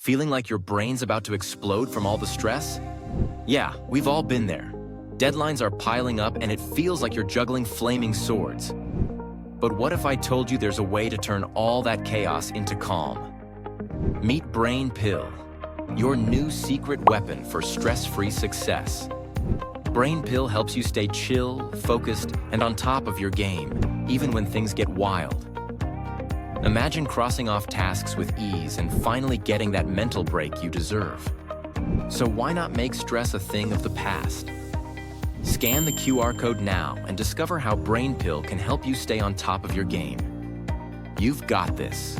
Feeling like your brain's about to explode from all the stress? Yeah, we've all been there. Deadlines are piling up and it feels like you're juggling flaming swords. But what if I told you there's a way to turn all that chaos into calm? Meet Brain Pill, your new secret weapon for stress-free success. Brain Pill helps you stay chill, focused, and on top of your game, even when things get wild. Imagine crossing off tasks with ease and finally getting that mental break you deserve. So why not make stress a thing of the past? Scan the QR code now and discover how Brain Pill can help you stay on top of your game. You've got this.